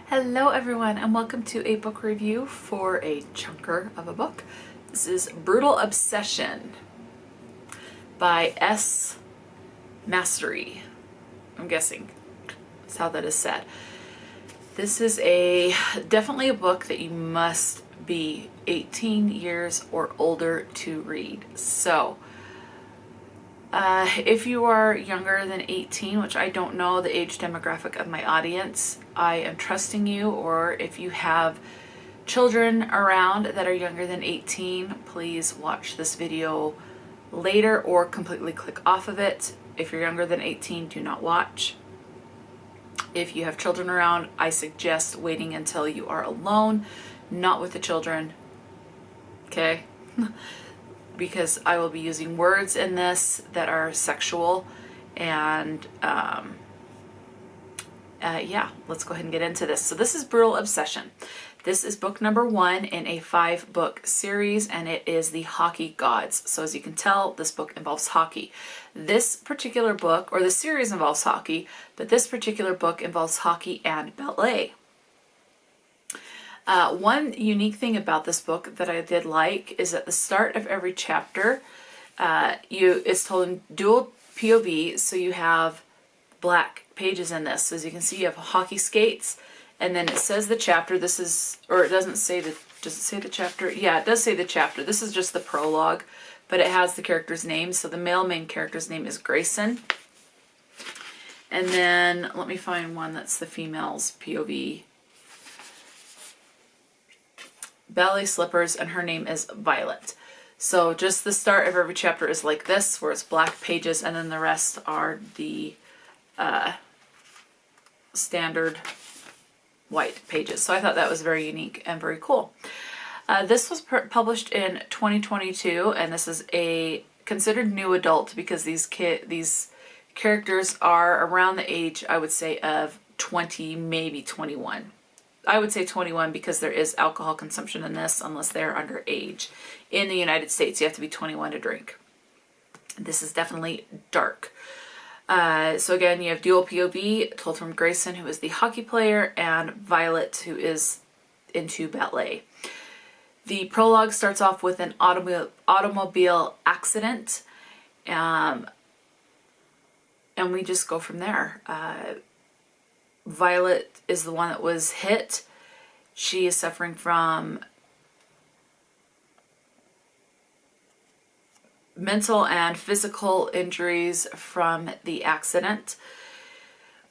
Hello everyone and welcome to a book review for a chunker of a book. This is Brutal Obsession by S. Massery. I'm guessing that's how that is said. This is definitely a book that you must be 18 years or older to read. So if you are younger than 18, which I don't know the age demographic of my audience, I am trusting you. Or if you have children around that are younger than 18, please watch this video later or completely click off of it. If you're younger than 18, do not watch. If you have children around, I suggest waiting until you are alone, not with the children. Okay? Because I will be using words in this that are sexual, and yeah, let's go ahead and get into this. So this is Brutal Obsession. This is book number 1 in a 5-book series, and it is The Hockey Gods. So as you can tell, this book involves hockey. This particular book, or the series involves hockey, but this particular book involves hockey and ballet. One unique thing about this book that I did like is at the start of every chapter, it's told in dual POV, so you have black pages in this. So as you can see, you have hockey skates, and then it says the chapter. This is, or it doesn't say the, does it say the chapter? Yeah, it does say the chapter. This is just the prologue, but it has the character's name. So the male main character's name is Grayson. And then let me find one that's the female's POV. Ballet slippers, and her name is Violet. So just the start of every chapter is like this, where it's black pages, and then the rest are the standard white pages. So I thought that was very unique and very cool. This was published in 2022, and this is a considered new adult because these characters are around the age, I would say, of 20, maybe 21. I would say 21 because there is alcohol consumption in this unless they're underage. In the United States, you have to be 21 to drink. This is definitely dark. So again, you have dual POV told from Grayson, who is the hockey player, and Violet, who is into ballet. The prologue starts off with an automobile accident, and we just go from there. Violet is the one that was hit. She is suffering from mental and physical injuries from the accident.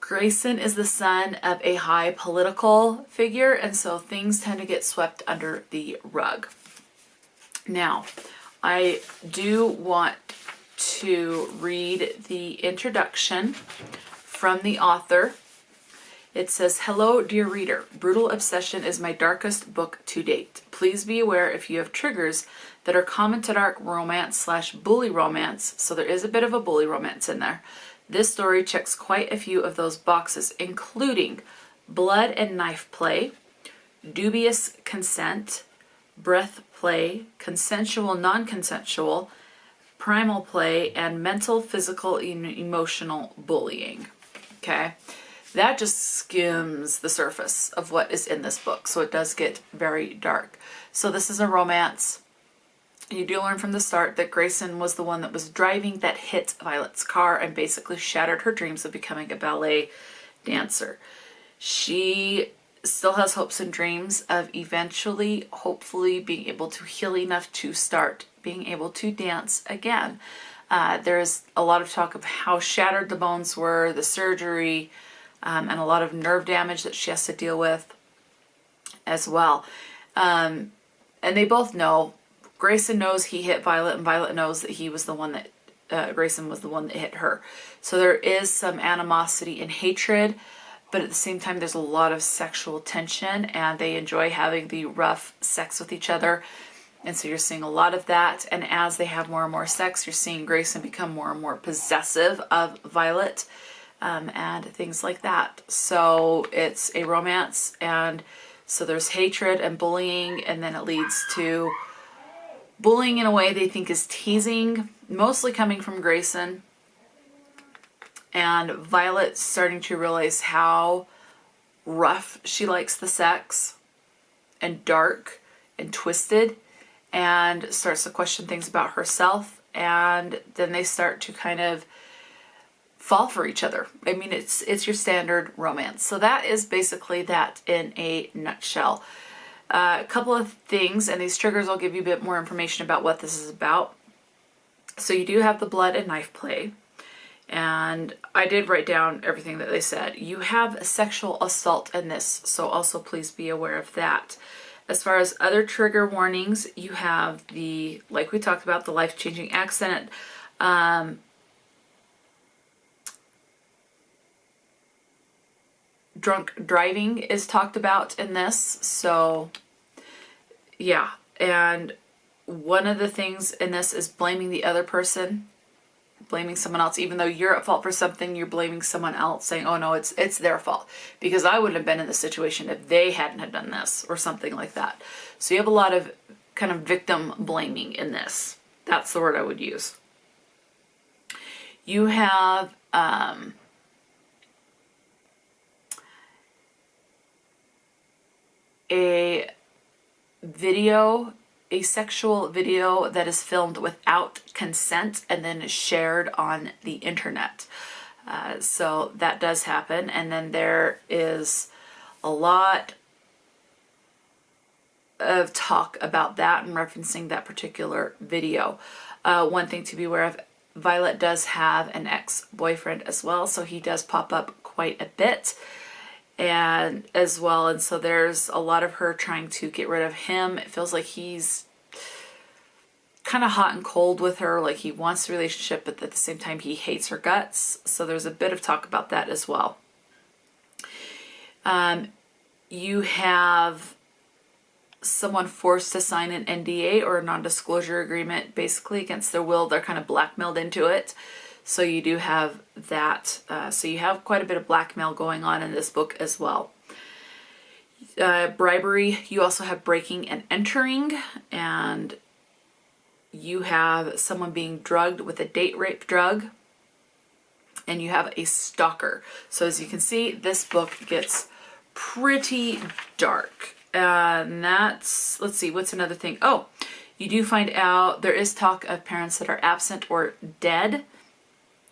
Grayson is the son of a high political figure, and so things tend to get swept under the rug. Now, I do want to read the introduction from the author. It says, "Hello, dear reader. Brutal Obsession is my darkest book to date. Please be aware if you have triggers that are common to dark romance / bully romance," so there is a bit of a bully romance in there. "This story checks quite a few of those boxes, including blood and knife play, dubious consent, breath play, consensual non-consensual, primal play, and mental, physical, and emotional bullying." Okay? That just skims the surface of what is in this book, so it does get very dark. So this is a romance. You do learn from the start that Grayson was the one that was driving that hit Violet's car and basically shattered her dreams of becoming a ballet dancer. She still has hopes and dreams of eventually, hopefully, being able to heal enough to start being able to dance again. There's a lot of talk of how shattered the bones were, the surgery, and a lot of nerve damage that she has to deal with as well. And they both know. Grayson knows he hit Violet, and Violet knows that he was the one that, Grayson was the one that hit her. So there is some animosity and hatred, but at the same time there's a lot of sexual tension, and they enjoy having the rough sex with each other. And so you're seeing a lot of that, and as they have more and more sex, you're seeing Grayson become more and more possessive of Violet. And things like that. So it's a romance, and so there's hatred and bullying, and then it leads to bullying in a way they think is teasing, mostly coming from Grayson, and Violet starting to realize how rough she likes the sex and dark and twisted, and starts to question things about herself, and then they start to kind of fall for each other. I mean, it's your standard romance. So that is basically that in a nutshell. A couple of things, and these triggers will give you a bit more information about what this is about. So you do have the blood and knife play, and I did write down everything that they said. You have a sexual assault in this, so also please be aware of that. As far as other trigger warnings, you have the, like we talked about, the life-changing accident. Drunk driving is talked about in this, so yeah. And one of the things in this is blaming the other person, blaming someone else. Even though you're at fault for something, you're blaming someone else, saying, oh no, it's their fault because I wouldn't have been in this situation if they hadn't have done this, or something like that. So you have a lot of kind of victim blaming in this. That's the word I would use. You have a sexual video that is filmed without consent and then is shared on the internet. So that does happen. And then there is a lot of talk about that and referencing that particular video. One thing to be aware of, Violet does have an ex-boyfriend as well, so he does pop up quite a bit and as well, and so there's a lot of her trying to get rid of him. It feels like he's kind of hot and cold with her, like he wants the relationship, but at the same time he hates her guts. So there's a bit of talk about that as well. You have someone forced to sign an NDA, or a non-disclosure agreement, basically against their will. They're kind of blackmailed into it. So you do have that. So you have quite a bit of blackmail going on in this book as well. Bribery, you also have breaking and entering, and you have someone being drugged with a date rape drug, and you have a stalker. So as you can see, this book gets pretty dark. And that's, let's see, what's another thing? Oh, you do find out there is talk of parents that are absent or dead.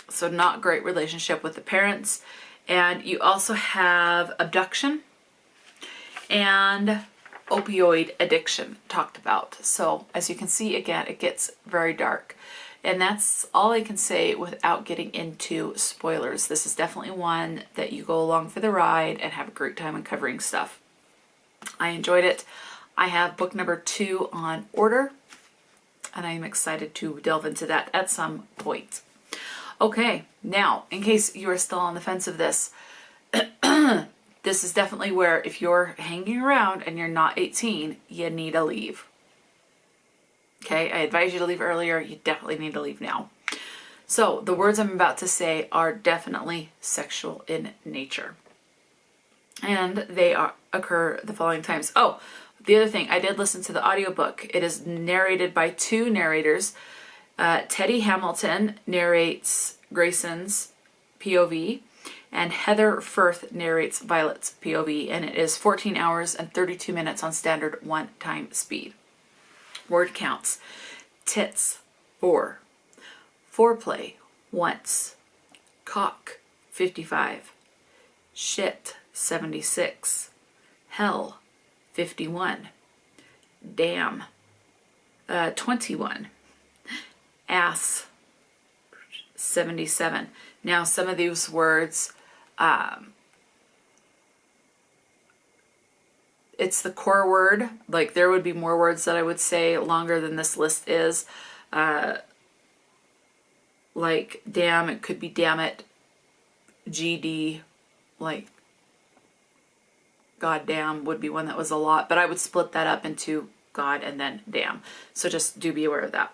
So not great relationship with the parents. And you also have abduction and opioid addiction talked about. So as you can see, again, it gets very dark. And that's all I can say without getting into spoilers. This is definitely one that you go along for the ride and have a great time uncovering stuff. I enjoyed it. I have book number 2 on order, and I am excited to delve into that at some point. Okay, now, in case you are still on the fence of this, this is definitely where if you're hanging around and you're not 18, you need to leave. Okay, I advise you to leave earlier. You definitely need to leave now. So the words I'm about to say are definitely sexual in nature. And they occur the following times. Oh, the other thing, I did listen to the audiobook. It is narrated by 2 narrators. Teddy Hamilton narrates Grayson's POV, and Heather Firth narrates Violet's POV, and it is 14 hours and 32 minutes on standard 1-time speed. Word counts: tits, 4. Foreplay, once. Cock, 55. Shit, 76. Hell, 51. Damn, 21. Ass, 77. Now some of these words, it's the core word. Like there would be more words that I would say longer than this list is. Like damn, it could be damn it. GD, like goddamn would be one that was a lot, but I would split that up into God and then damn. So just do be aware of that.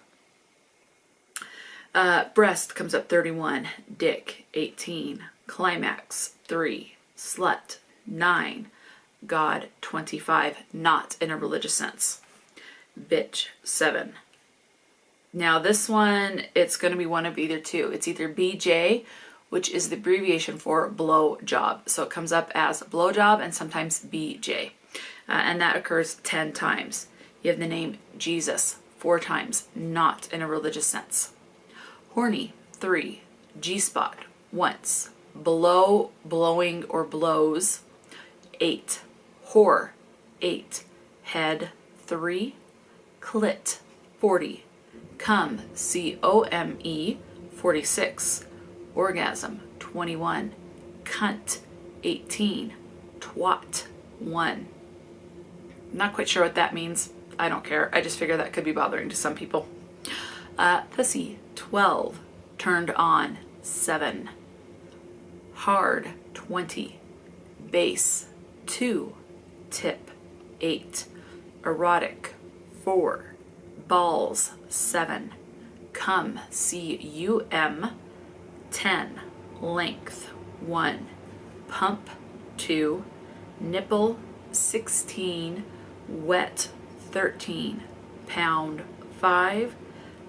Breast comes up 31, dick 18, climax 3, slut 9, God 25, not in a religious sense, bitch 7. Now this one, it's going to be one of either two. It's either BJ which is the abbreviation for blow job. So it comes up as blow job and sometimes BJ. And that occurs 10 times. You have the name Jesus 4 times, not in a religious sense. Horny, 3. G-spot, once. Blow, blowing, or blows, 8. Whore, 8. Head, 3. Clit, 40. Come, C-O-M-E, 46. Orgasm, 21. Cunt, 18. Twat, 1. Not quite sure what that means. I don't care. I just figure that could be bothering to some people. Pussy, 12. Turned on, 7. Hard, 20. Base, 2. Tip, 8. Erotic, 4. Balls, 7. Cum, C-U-M, 10. Length, 1. Pump, 2. Nipple, 16. Wet, 13. Pound, 5.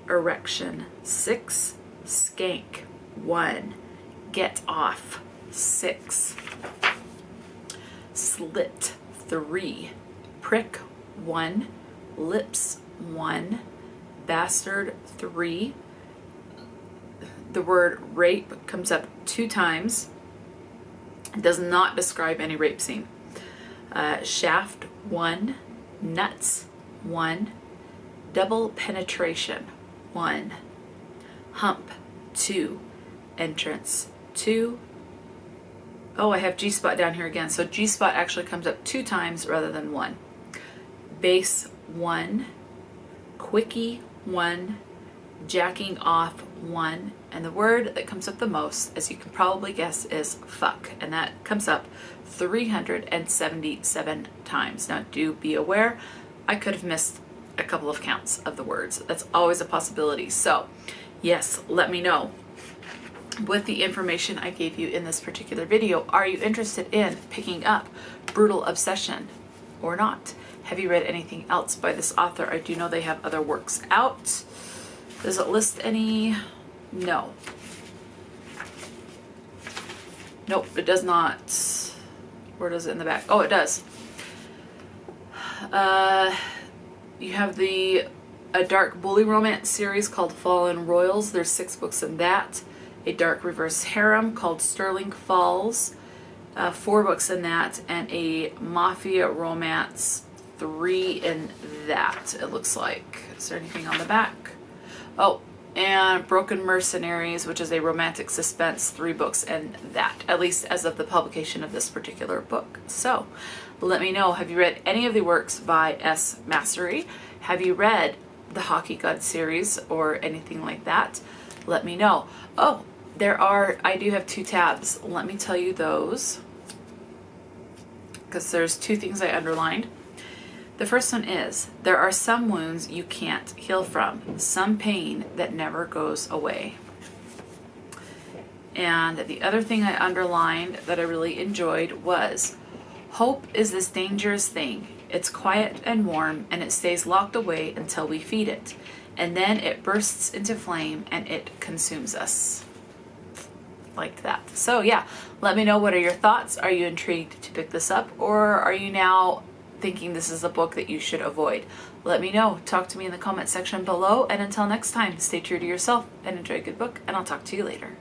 Erection, 6. Skank, 1. Get off, 6. Slit, 3. Prick, 1. Lips, 1. Bastard, 3. The word rape comes up 2 times. It does not describe any rape scene. Shaft, 1. Nuts, 1. Double penetration, 1. Hump, 2. Entrance, 2. Oh, I have G-spot down here again. So G-spot actually comes up 2 times rather than 1. Base, 1. Quickie, 1. Jacking off, 1. And the word that comes up the most, as you can probably guess, is fuck. And that comes up 377 times. Now, do be aware, I could have missed a couple of counts of the words. That's always a possibility. So, yes, let me know. With the information I gave you in this particular video, are you interested in picking up Brutal Obsession or not? Have you read anything else by this author? I do know they have other works out. Does it list any? No. Nope, it does not. Where does it in the back? Oh, it does. You have a dark bully romance series called Fallen Royals. There's 6 books in that. A dark reverse harem called Sterling Falls. 4 books in that. And a mafia romance, 3 in that, it looks like. Is there anything on the back? Oh, and Broken Mercenaries, which is a romantic suspense, 3 books in that, at least as of the publication of this particular book. So let me know, have you read any of the works by S. Massery? Have you read the Hockey God series or anything like that? Let me know. Oh, I do have 2 tabs. Let me tell you those, because there's 2 things I underlined. The first one is, there are some wounds you can't heal from, some pain that never goes away. And the other thing I underlined that I really enjoyed was, hope is this dangerous thing. It's quiet and warm, and it stays locked away until we feed it. And then it bursts into flame and it consumes us. Like that. So yeah, let me know, what are your thoughts? Are you intrigued to pick this up, or are you now thinking this is a book that you should avoid? Let me know. Talk to me in the comment section below, and until next time, stay true to yourself and enjoy a good book, and I'll talk to you later.